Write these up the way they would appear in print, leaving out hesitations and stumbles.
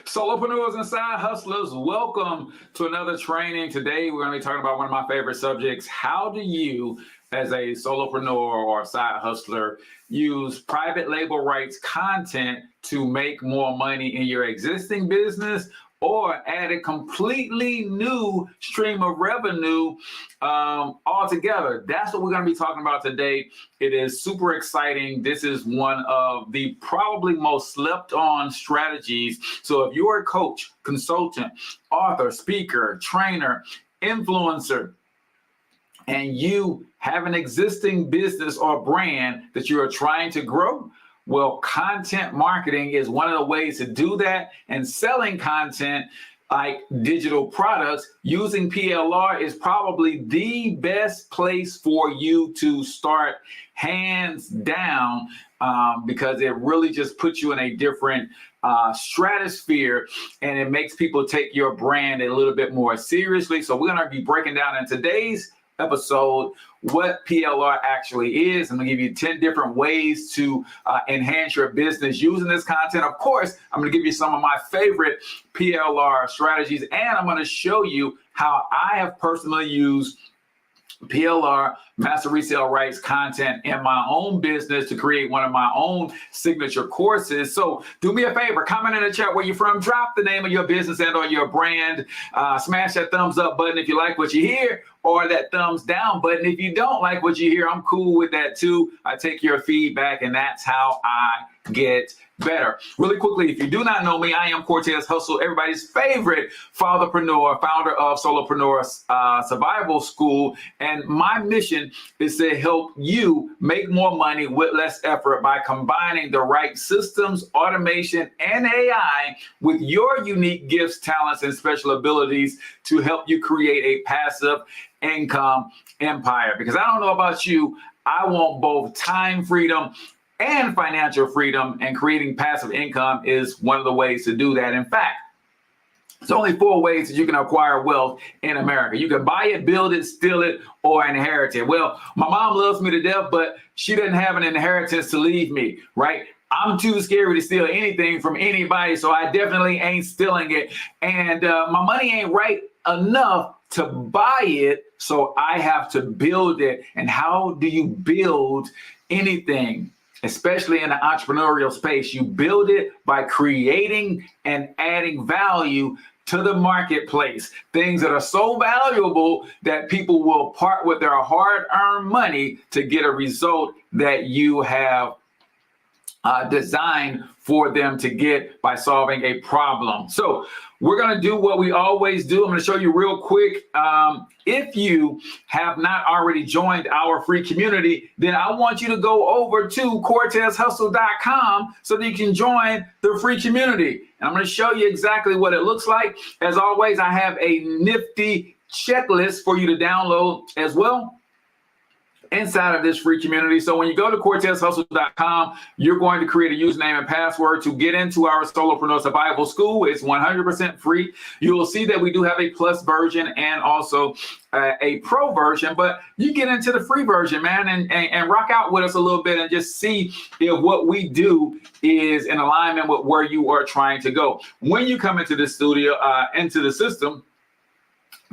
Solopreneurs and side hustlers, welcome to another training. Today, we're going to be talking about one of my favorite subjects. How do you, as a solopreneur or side hustler, use private label rights content to make more money in your existing business or add a completely new stream of revenue altogether? That's what we're going to be talking about today. It is super exciting. This is one of the probably most slept on strategies. So if you're a coach, consultant, author, speaker, trainer, influencer, and you have an existing business or brand that you are trying to grow, well, content marketing is one of the ways to do that, and selling content like digital products using PLR is probably the best place for you to start, hands down, because it really just puts you in a different stratosphere, and it makes people take your brand a little bit more seriously. So we're going to be breaking down in today's episode what PLR actually is. I'm going to give you 10 different ways to enhance your business using this content. Of course, I'm going to give you some of my favorite PLR strategies, and I'm going to show you how I have personally used PLR, master resale rights content, in my own business to create one of my own signature courses. So do me a favor, comment in the chat where you're from, drop the name of your business and or your brand, smash that thumbs up button if you like what you hear, or that thumbs down button if you don't like what you hear. I'm cool with that too. I take your feedback, and that's how I get better. Really quickly, if you do not know me, I am Cortez Hustle, everybody's favorite fatherpreneur, founder of Solopreneur Survival School. And my mission is to help you make more money with less effort by combining the right systems, automation, and AI with your unique gifts, talents, and special abilities to help you create a passive income empire. Because I don't know about you, I want both time freedom and financial freedom, and creating passive income is one of the ways to do that. In fact, there's only 4 ways that you can acquire wealth in America. You can buy it, build it, steal it, or inherit it. Well, my mom loves me to death, but she doesn't have an inheritance to leave me, right? I'm too scary to steal anything from anybody, so I definitely ain't stealing it. And my money ain't right enough to buy it, so I have to build it. And how do you build anything, especially in the entrepreneurial space? You build it by creating and adding value to the marketplace, things that are so valuable that people will part with their hard-earned money to get a result that you have designed for them to get by solving a problem. So we're going to do what we always do. I'm going to show you real quick. If you have not already joined our free community, then I want you to go over to CortezHustle.com so that you can join the free community. And I'm going to show you exactly what it looks like. As always, I have a nifty checklist for you to download as well inside of this free community. So when you go to CortezHustle.com, you're going to create a username and password to get into our Solopreneur Survival School. It's 100% free. You will see that we do have a plus version and also a pro version, but you get into the free version, man, and rock out with us a little bit and just see if what we do is in alignment with where you are trying to go. When you come into the studio, into the system,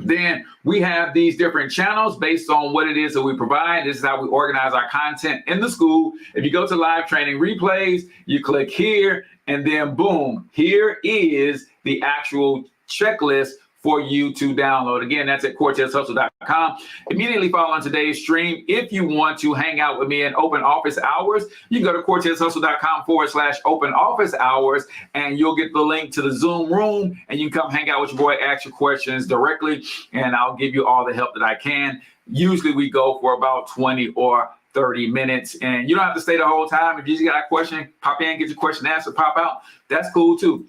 then we have these different channels based on what it is that we provide. This is how we organize our content in the school. If you go to live training replays, you click here, and then boom, here is the actual checklist for you to download. Again, that's at CortezHustle.com. Immediately following today's stream, if you want to hang out with me in open office hours, you can go to CortezHustle.com/open office hours, and you'll get the link to the Zoom room, and you can come hang out with your boy, ask your questions directly, and I'll give you all the help that I can. Usually we go for about 20 or 30 minutes, and you don't have to stay the whole time. If you just got a question, pop in, get your question answered, pop out. That's cool too.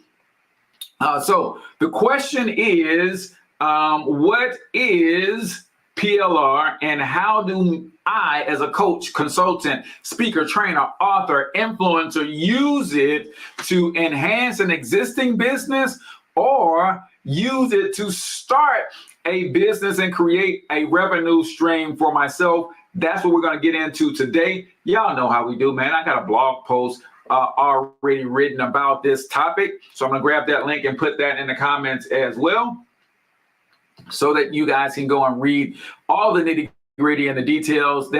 So the question is, what is PLR, and how do I, as a coach, consultant, speaker, trainer, author, influencer, use it to enhance an existing business or use it to start a business and create a revenue stream for myself? That's what we're going to get into today. Y'all know how we do, man. I got a blog post already written about this topic. So I'm going to grab that link and put that in the comments as well, so that you guys can go and read all the nitty-gritty and the details.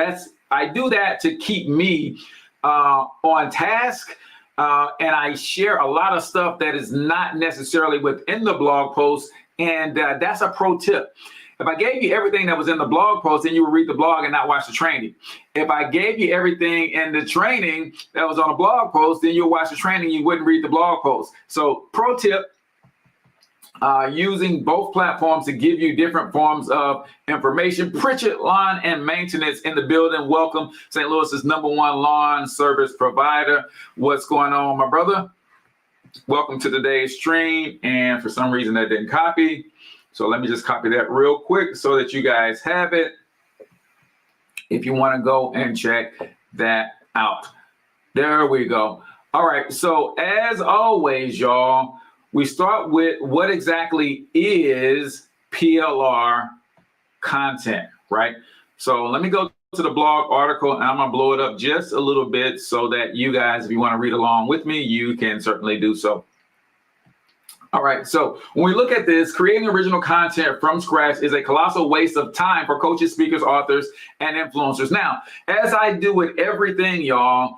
I do that to keep me on task, and I share a lot of stuff that is not necessarily within the blog post, and that's a pro tip. If I gave you everything that was in the blog post, then you would read the blog and not watch the training. If I gave you everything in the training that was on a blog post, then you'll watch the training, you wouldn't read the blog post. So pro tip, using both platforms to give you different forms of information. Pritchett Lawn and Maintenance in the building. Welcome, St. Louis's #1 lawn service provider. What's going on, my brother? Welcome to today's stream. And for some reason that didn't copy. So let me just copy that real quick so that you guys have it, if you want to go and check that out. There we go. All right. So as always, y'all, we start with what exactly is PLR content, right? So let me go to the blog article, and I'm going to blow it up just a little bit so that you guys, if you want to read along with me, you can certainly do so. All right, so when we look at this, creating original content from scratch is a colossal waste of time for coaches, speakers, authors, and influencers. Now, as I do with everything, y'all,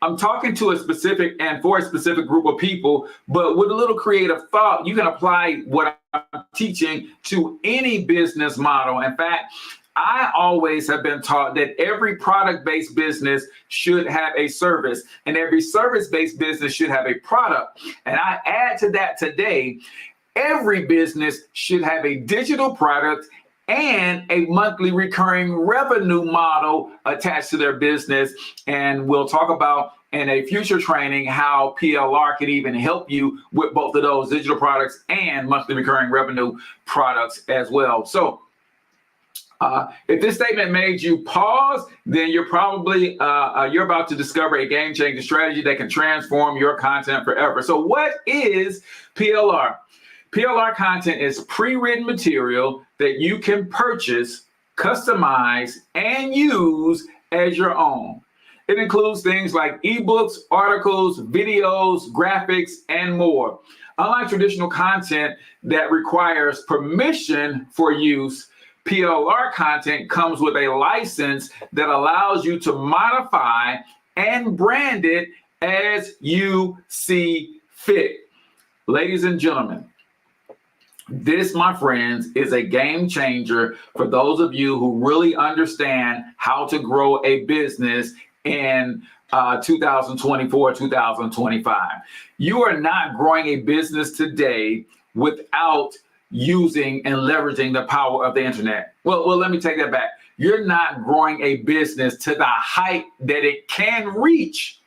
I'm talking to a specific and for a specific group of people, but with a little creative thought, you can apply what I'm teaching to any business model. In fact, I always have been taught that every product-based business should have a service, and every service-based business should have a product. And I add to that today, every business should have a digital product and a monthly recurring revenue model attached to their business. And we'll talk about in a future training how PLR can even help you with both of those, digital products and monthly recurring revenue products as well. So if this statement made you pause, then you're probably you're about to discover a game-changing strategy that can transform your content forever. So what is PLR? PLR content is pre-written material that you can purchase, customize, and use as your own. It includes things like ebooks, articles, videos, graphics, and more. Unlike traditional content that requires permission for use, PLR content comes with a license that allows you to modify and brand it as you see fit. Ladies and gentlemen, this, my friends, is a game changer for those of you who really understand how to grow a business in 2024, 2025. You are not growing a business today without using and leveraging the power of the internet. Well, let me take that back. You're not growing a business to the height that it can reach.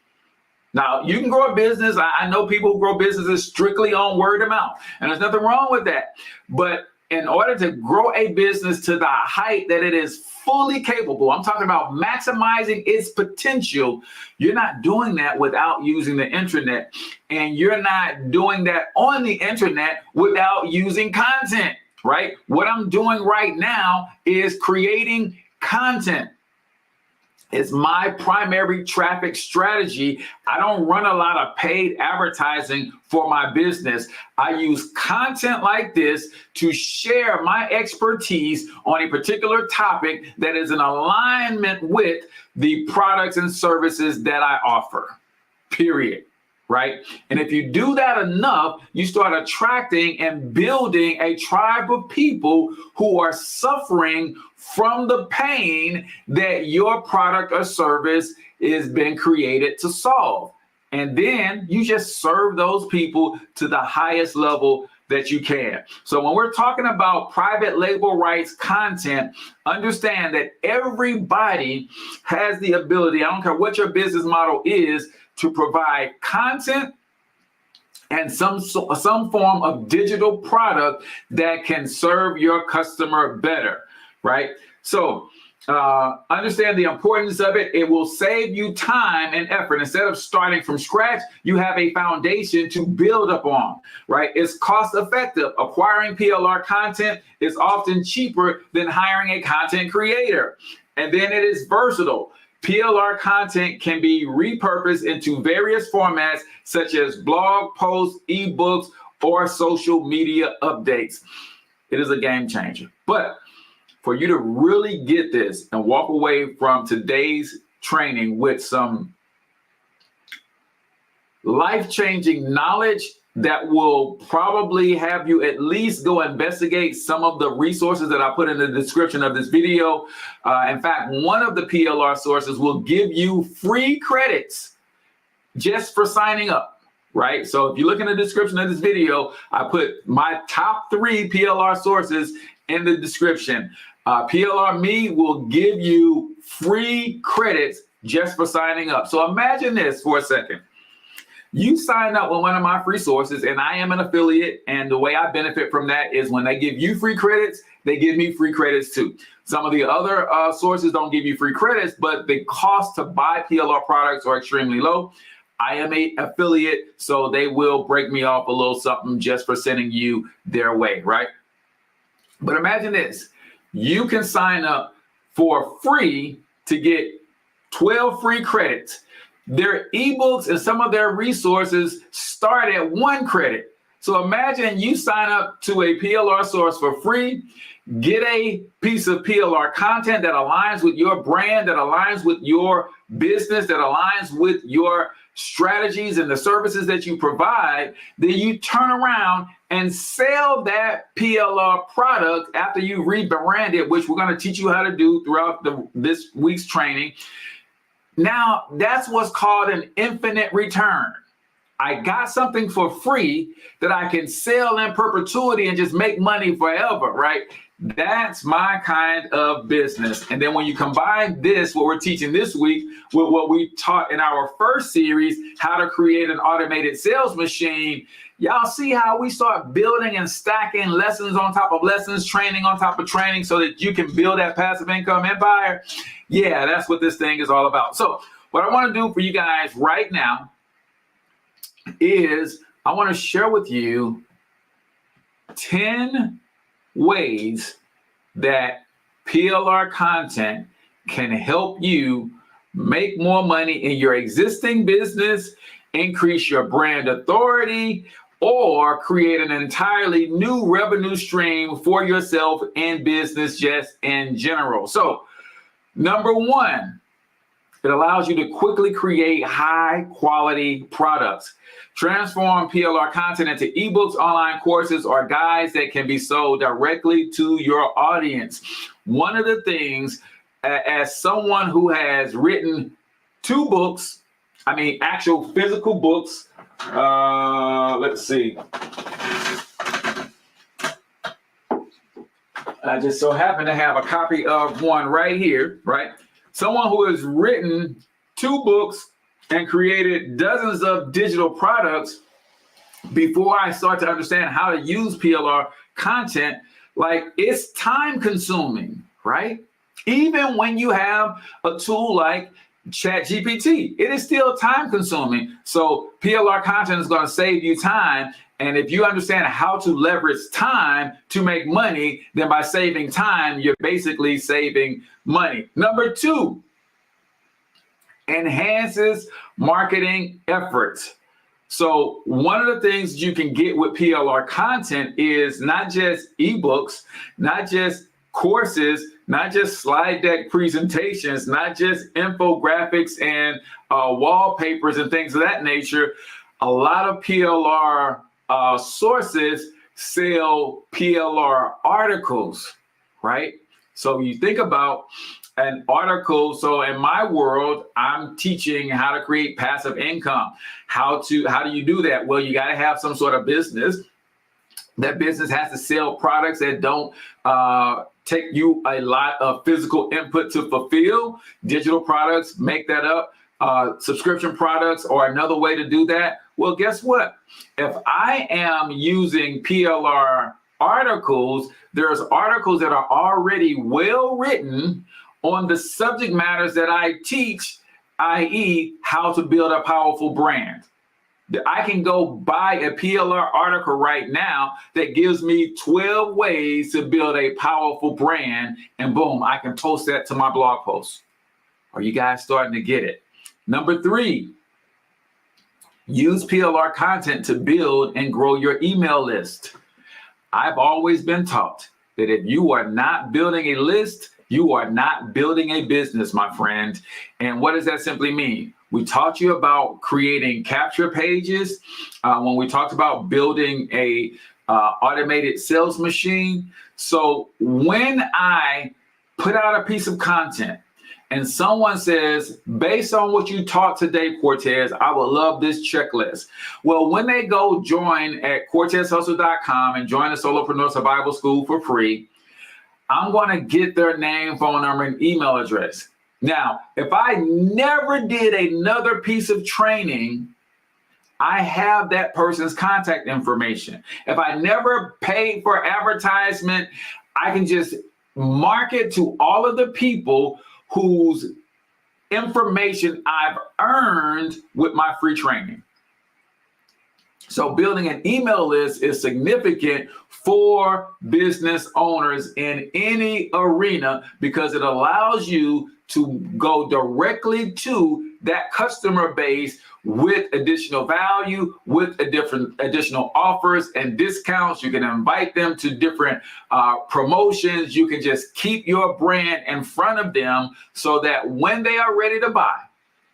Now, you can grow a business. I know people who grow businesses strictly on word of mouth, and there's nothing wrong with that. But in order to grow a business to the height that it is fully capable, I'm talking about maximizing its potential, you're not doing that without using the internet. And you're not doing that on the internet without using content, right? What I'm doing right now is creating content. It's my primary traffic strategy. I don't run a lot of paid advertising for my business. I use content like this to share my expertise on a particular topic that is in alignment with the products and services that I offer, period. Right? And if you do that enough, you start attracting and building a tribe of people who are suffering from the pain that your product or service is being created to solve. And then you just serve those people to the highest level that you can. So when we're talking about private label rights content, understand that everybody has the ability, I don't care what your business model is, to provide content and some form of digital product that can serve your customer better, right? So understand the importance of it. It will save you time and effort. Instead of starting from scratch, you have a foundation to build upon, right? It's cost effective. Acquiring PLR content is often cheaper than hiring a content creator. And then it is versatile. PLR content can be repurposed into various formats such as blog posts, ebooks, or social media updates. It is a game changer. But for you to really get this and walk away from today's training with some life-changing knowledge that will probably have you at least go investigate some of the resources that I put in the description of this video. In fact, one of the PLR sources will give you free credits just for signing up, right? So if you look in the description of this video, I put my top 3 PLR sources in the description. PLR Me will give you free credits just for signing up. So imagine this for a second. You sign up with one of my free sources, and I am an affiliate, and the way I benefit from that is when they give you free credits, they give me free credits too. Some of the other sources don't give you free credits, but the cost to buy PLR products are extremely low. I am an affiliate, so they will break me off a little something just for sending you their way, right? But imagine this. You can sign up for free to get 12 free credits. Their ebooks and some of their resources start at 1 credit. So imagine you sign up to a PLR source for free, get a piece of PLR content that aligns with your brand, that aligns with your business, that aligns with your strategies and the services that you provide. Then you turn around and sell that PLR product after you rebrand it, which we're going to teach you how to do throughout this week's training. Now, that's what's called an infinite return. I got something for free that I can sell in perpetuity and just make money forever, right? That's my kind of business. And then when you combine this, what we're teaching this week, with what we taught in our first series, how to create an automated sales machine, y'all see how we start building and stacking lessons on top of lessons, training on top of training, so that you can build that passive income empire. Yeah, that's what this thing is all about. So what I want to do for you guys right now is I want to share with you 10 ways that PLR content can help you make more money in your existing business, increase your brand authority, or create an entirely new revenue stream for yourself and business just in general. So, number 1, it allows you to quickly create high quality products. Transform PLR content into ebooks, online courses, or guides that can be sold directly to your audience. One of the things, as someone who has written 2 books, actual physical books, let's see. I just so happen to have a copy of one right here, right? Someone who has written 2 books and created dozens of digital products. Before I start to understand how to use PLR content, like, it's time consuming, right? Even when you have a tool like ChatGPT, it is still time consuming. So PLR content is going to save you time. And if you understand how to leverage time to make money, then by saving time, you're basically saving money. Number 2, enhances marketing efforts. So one of the things you can get with PLR content is not just ebooks, not just courses, not just slide deck presentations, not just infographics and wallpapers and things of that nature. A lot of PLR sources sell PLR articles, right? So you think about an article. So in my world, I'm teaching how to create passive income. How do you do that? Well, you got to have some sort of business. That business has to sell products that don't take you a lot of physical input to fulfill. Digital products, make that up. Subscription products or another way to do that. Well, guess what? If I am using PLR articles, there's articles that are already well written on the subject matters that I teach, i.e., how to build a powerful brand. I can go buy a PLR article right now that gives me 12 ways to build a powerful brand, and boom, I can post that to my blog post. Are you guys starting to get it? Number 3, use PLR content to build and grow your email list. I've always been taught that if you are not building a list, you are not building a business, my friend. And what does that simply mean? We taught you about creating capture pages when we talked about building a automated sales machine. So when I put out a piece of content and someone says, based on what you taught today, Cortez, I would love this checklist. Well, when they go join at CortezHustle.com and join the Solopreneur Survival School for free, I'm going to get their name, phone number, and email address. Now, if I never did another piece of training, I have that person's contact information. If I never paid for advertisement, I can just market to all of the people whose information I've earned with my free training. So building an email list is significant for business owners in any arena because it allows you to go directly to that customer base with additional value, with additional offers and discounts. You can invite them to different promotions. You can just keep your brand in front of them so that when they are ready to buy,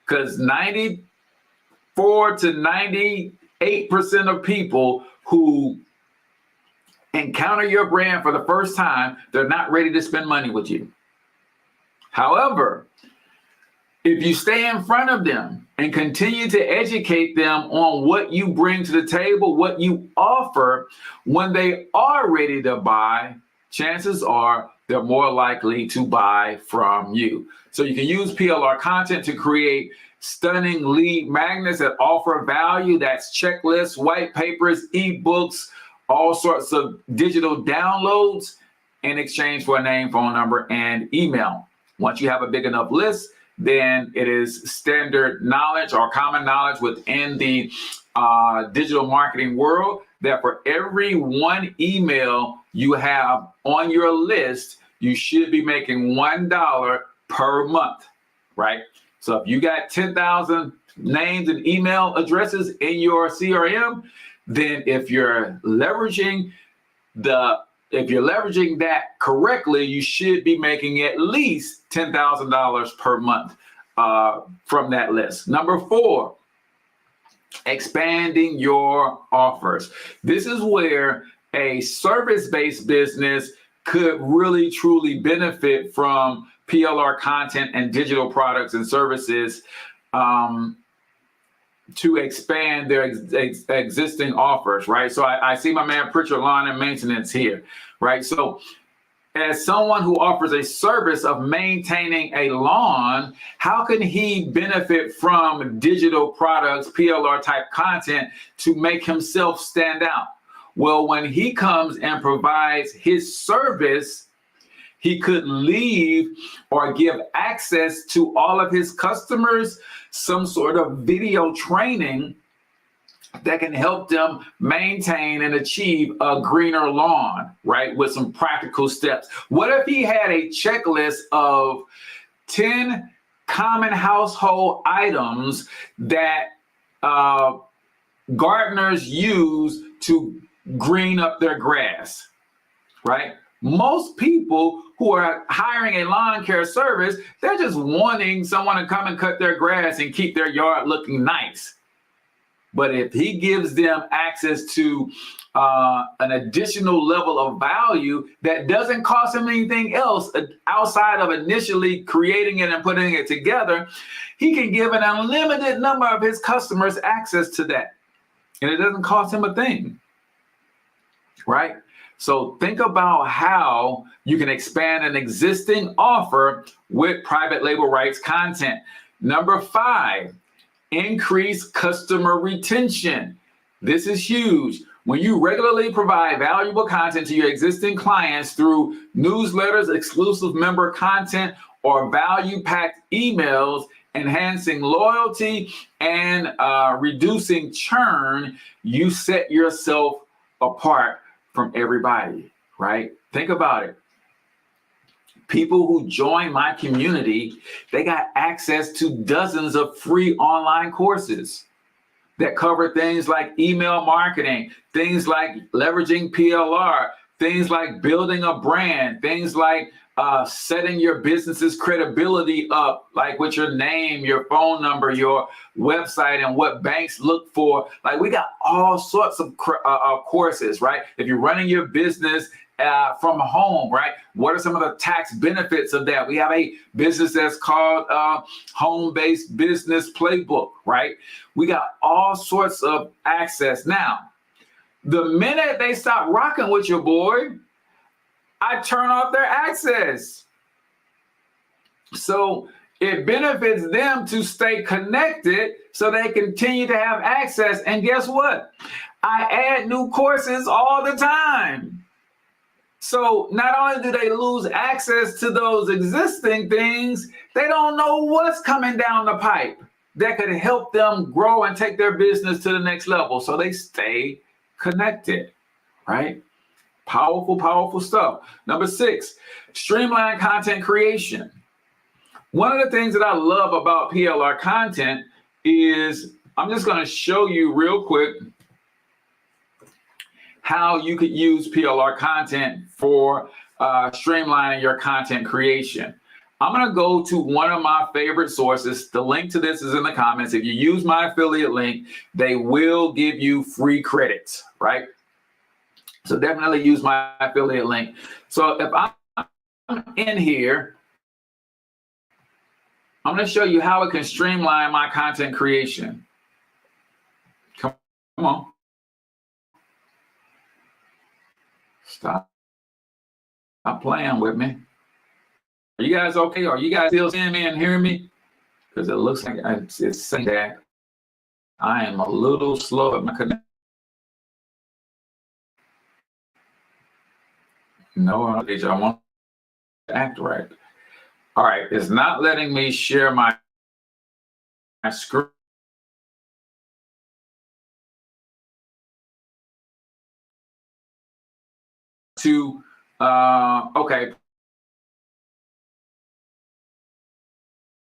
because 94 to 98% of people who encounter your brand for the first time, they're not ready to spend money with you. However, if you stay in front of them and continue to educate them on what you bring to the table, what you offer, when they are ready to buy, chances are they're more likely to buy from you. So you can use PLR content to create stunning lead magnets that offer value. That's checklists, white papers, ebooks, all sorts of digital downloads in exchange for a name, phone number, and email. Once you have a big enough list, then it is standard knowledge or common knowledge within the digital marketing world that for every one email you have on your list, you should be making $1 per month, right? So if you got 10,000 names and email addresses in your CRM, then if you're leveraging that correctly, you should be making at least $10,000 per month from that list. Number 4, expanding your offers. This is where a service-based business could really truly benefit from PLR content and digital products and services to expand their existing offers, right? So I see my man Pritchard Lawn and Maintenance here, right? So as someone who offers a service of maintaining a lawn, how can he benefit from digital products, PLR type content to make himself stand out? Well, when he comes and provides his service, he could leave or give access to all of his customers some sort of video training that can help them maintain and achieve a greener lawn, right? With some practical steps. What if he had a checklist of 10 common household items that gardeners use to green up their grass, right? Most people who are hiring a lawn care service, they're just wanting someone to come and cut their grass and keep their yard looking nice. But if he gives them access to an additional level of value that doesn't cost him anything else outside of initially creating it and putting it together, he can give an unlimited number of his customers access to that. And it doesn't cost him a thing, right? So think about how you can expand an existing offer with private label rights content. Number 5, increase customer retention. This is huge. When you regularly provide valuable content to your existing clients through newsletters, exclusive member content, or value-packed emails, enhancing loyalty and reducing churn, you set yourself apart from everybody, right? Think about it. People who join my community, they got access to dozens of free online courses that cover things like email marketing, things like leveraging PLR, things like building a brand, things like setting your business's credibility up, like with your name, your phone number, your website, and what banks look for. Like, we got all sorts of courses, right? If you're running your business from home, right? What are some of the tax benefits of that? We have a business that's called Home-Based Business Playbook, right? We got all sorts of access. Now, the minute they stop rocking with your boy, I turn off their access. So it benefits them to stay connected so they continue to have access. And guess what? I add new courses all the time. So not only do they lose access to those existing things, they don't know what's coming down the pipe that could help them grow and take their business to the next level. So they stay connected, right? Powerful, powerful stuff. Number 6, streamline content creation. One of the things that I love about PLR content is, I'm just going to show you real quick how you could use PLR content for streamlining your content creation. I'm going to go to one of my favorite sources. The link to this is in the comments. If you use my affiliate link, they will give you free credits, right? So definitely use my affiliate link. So if I'm in here, I'm going to show you how it can streamline my content creation. Come on. Stop playing with me. Are you guys okay? Are you guys still seeing me and hearing me? Because it looks like it's saying that I am a little slow at my connection. No, I want to act right. All right, it's not letting me share my screen. Okay.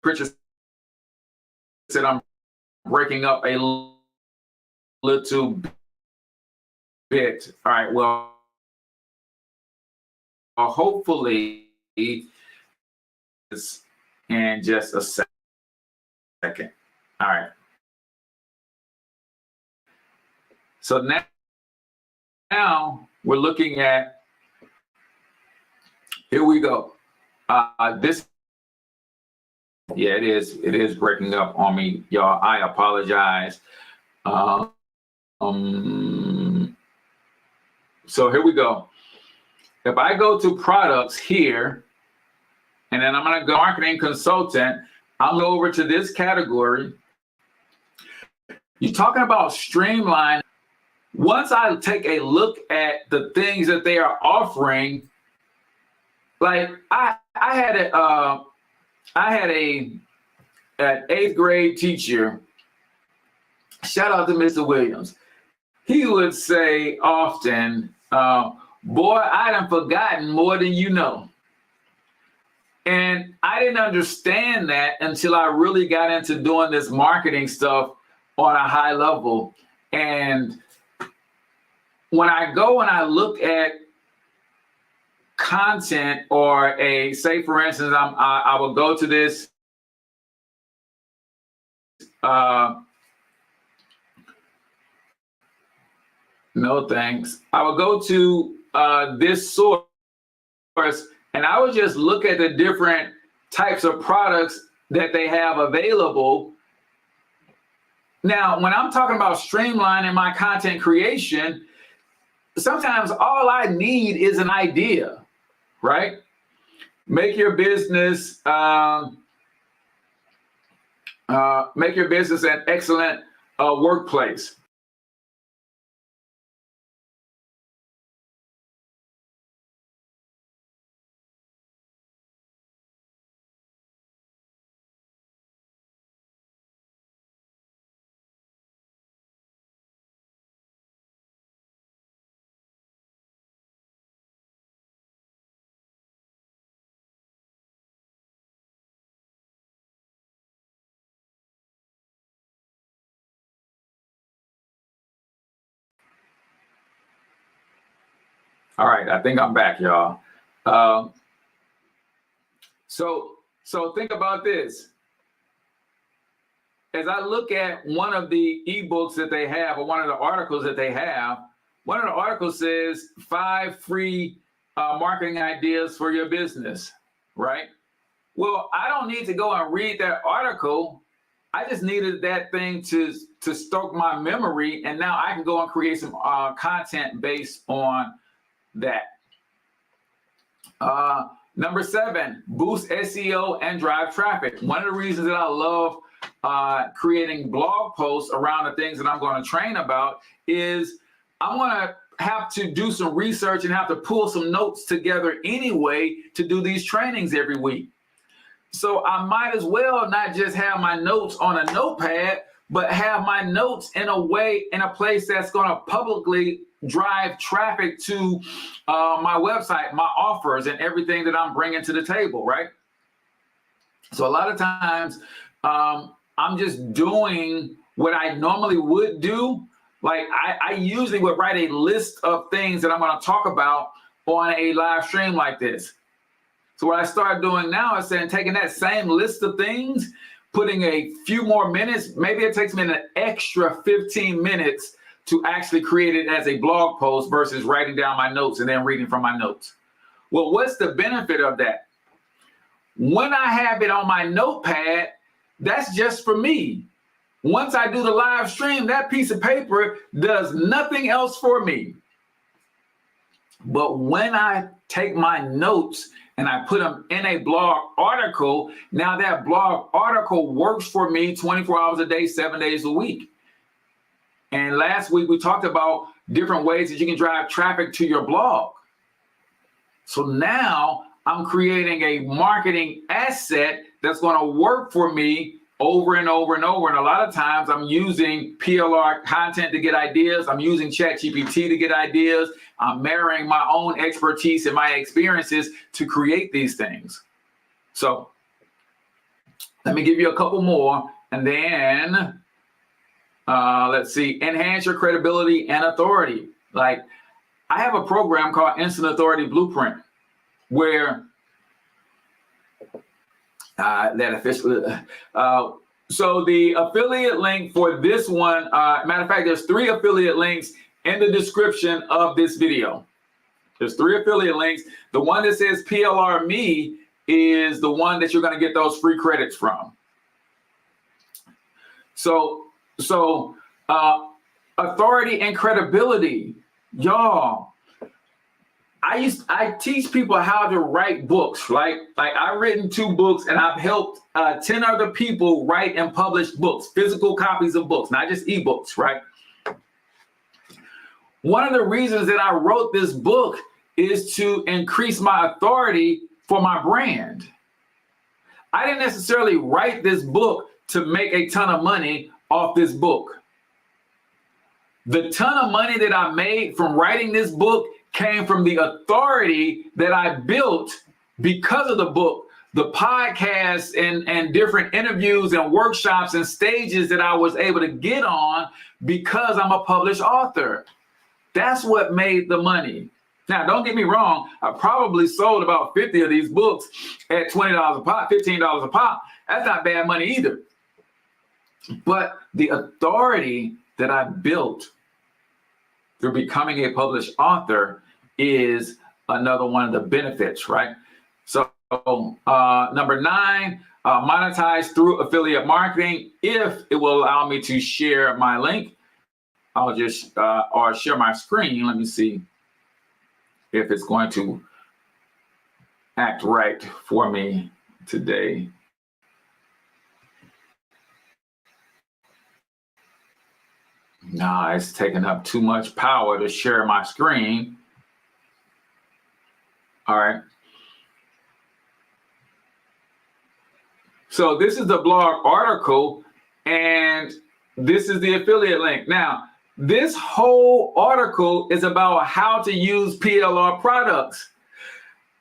Pritchard said I'm breaking up a little bit. All right, well, hopefully it's in just a second. All right. So now we're looking at, here we go. This, yeah, it is breaking up on me, y'all. I apologize. So here we go. If I go to products here, and then I'm going to go marketing consultant, I'll go over to this category. You're talking about streamline. Once I take a look at the things that they are offering, like I had an 8th grade teacher. Shout out to Mr. Williams. He would say often, boy, I done forgotten more than you know. And I didn't understand that until I really got into doing this marketing stuff on a high level. And when I go and I look at content, or say for instance, I will go to this no thanks. I will go to this source, and I would just look at the different types of products that they have available. Now, when I'm talking about streamlining my content creation, sometimes all I need is an idea, right? Make your business an excellent workplace. All right, I think I'm back, y'all. So think about this. As I look at one of the ebooks that they have, or one of the articles that they have, one of the articles says 5 free marketing ideas for your business, right? Well, I don't need to go and read that article. I just needed that thing to stoke my memory, and now I can go and create some content based on that. Number 7, boost SEO and drive traffic. One of the reasons that I love creating blog posts around the things that I'm going to train about is I'm going to have to do some research and have to pull some notes together anyway to do these trainings every week. So I might as well not just have my notes on a notepad, but have my notes in a place that's going to publicly drive traffic to my website, my offers, and everything that I'm bringing to the table, right? So a lot of times I'm just doing what I normally would do. Like I usually would write a list of things that I'm going to talk about on a live stream like this. So what I started doing now is taking that same list of things, putting a few more minutes, maybe it takes me an extra 15 minutes to actually create it as a blog post versus writing down my notes and then reading from my notes. Well, what's the benefit of that? When I have it on my notepad, that's just for me. Once I do the live stream, that piece of paper does nothing else for me. But when I take my notes and I put them in a blog article, now that blog article works for me 24 hours a day, 7 days a week. And last week we talked about different ways that you can drive traffic to your blog. So now I'm creating a marketing asset that's going to work for me over and over and over. And a lot of times I'm using PLR content to get ideas. I'm using ChatGPT to get ideas. I'm marrying my own expertise and my experiences to create these things. So let me give you a couple more, and then let's see, enhance your credibility and authority. Like I have a program called Instant Authority Blueprint where so the affiliate link for this one, matter of fact, there's 3 affiliate links in the description of this video. There's 3 affiliate links. The one that says PLR Me is the one that you're going to get those free credits from. So authority and credibility, y'all. I teach people how to write books, right? Like I've written 2 books and I've helped 10 other people write and publish books, physical copies of books, not just ebooks, right? One of the reasons that I wrote this book is to increase my authority for my brand. I didn't necessarily write this book to make a ton of money off this book. The ton of money that I made from writing this book came from the authority that I built because of the book, the podcasts and different interviews and workshops and stages that I was able to get on because I'm a published author. That's what made the money. Now, don't get me wrong. I probably sold about 50 of these books at $20 a pop, $15 a pop. That's not bad money either. But the authority that I built through becoming a published author is another one of the benefits, right? So number 9, monetize through affiliate marketing. If it will allow me to share my link, I'll just or share my screen. Let me see if it's going to act right for me today. No, it's taking up too much power to share my screen. All right. So this is the blog article, and this is the affiliate link. Now, this whole article is about how to use PLR products.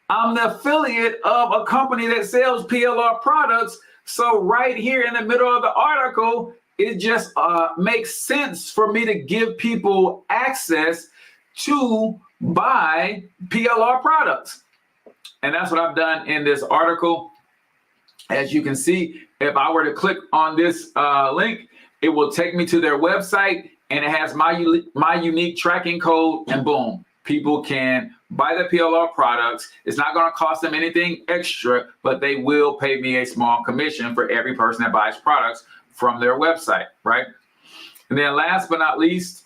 I'm the affiliate of a company that sells PLR products. So right here in the middle of the article, it just makes sense for me to give people access to buy PLR products. And that's what I've done in this article. As you can see, if I were to click on this link, it will take me to their website, and it has my unique tracking code, and boom, people can buy the PLR products. It's not going to cost them anything extra, but they will pay me a small commission for every person that buys products from their website, right? And then last but not least,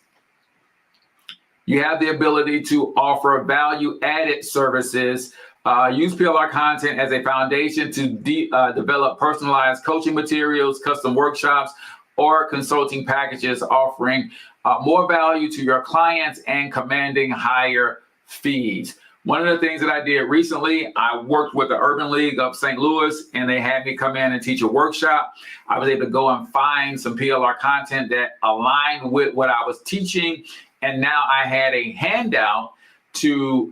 you have the ability to offer value-added services. Use PLR content as a foundation to develop personalized coaching materials, custom workshops, or consulting packages offering more value to your clients and commanding higher fees. One of the things that I did recently, I worked with the Urban League of St. Louis, and they had me come in and teach a workshop. I was able to go and find some PLR content that aligned with what I was teaching, and now I had a handout to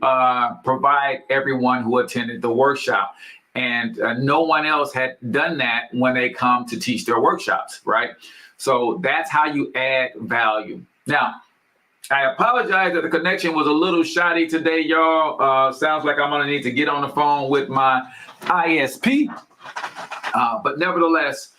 provide everyone who attended the workshop. And no one else had done that when they come to teach their workshops, right? So that's how you add value. Now, I apologize that the connection was a little shoddy today, y'all. Sounds like I'm gonna need to get on the phone with my ISP. But nevertheless,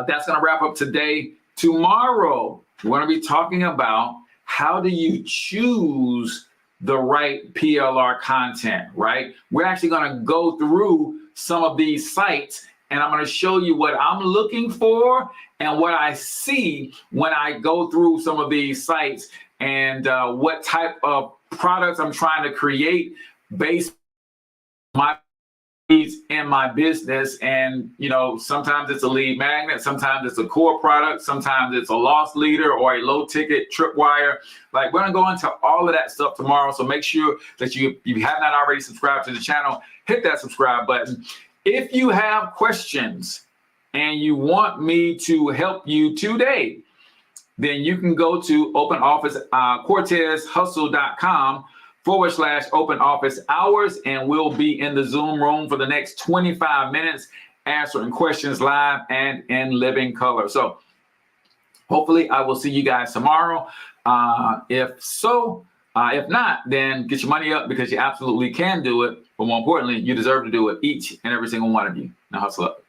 that's gonna wrap up today. Tomorrow, we're gonna be talking about how do you choose the right PLR content, right? We're actually going to go through some of these sites, and I'm going to show you what I'm looking for and what I see when I go through some of these sites, and what type of products I'm trying to create based on my needs in my business. And you know, sometimes it's a lead magnet, sometimes it's a core product, sometimes it's a loss leader or a low ticket tripwire. Like, we're gonna go into all of that stuff tomorrow, so make sure that if you have not already subscribed to the channel, hit that subscribe button. If you have questions and you want me to help you today, then you can go to open office cortezhustle.com/open office hours, and we'll be in the Zoom room for the next 25 minutes answering questions live and in living color. So hopefully I will see you guys tomorrow. If not, then get your money up, because you absolutely can do it. But more importantly, you deserve to do it, each and every single one of you. Now hustle up.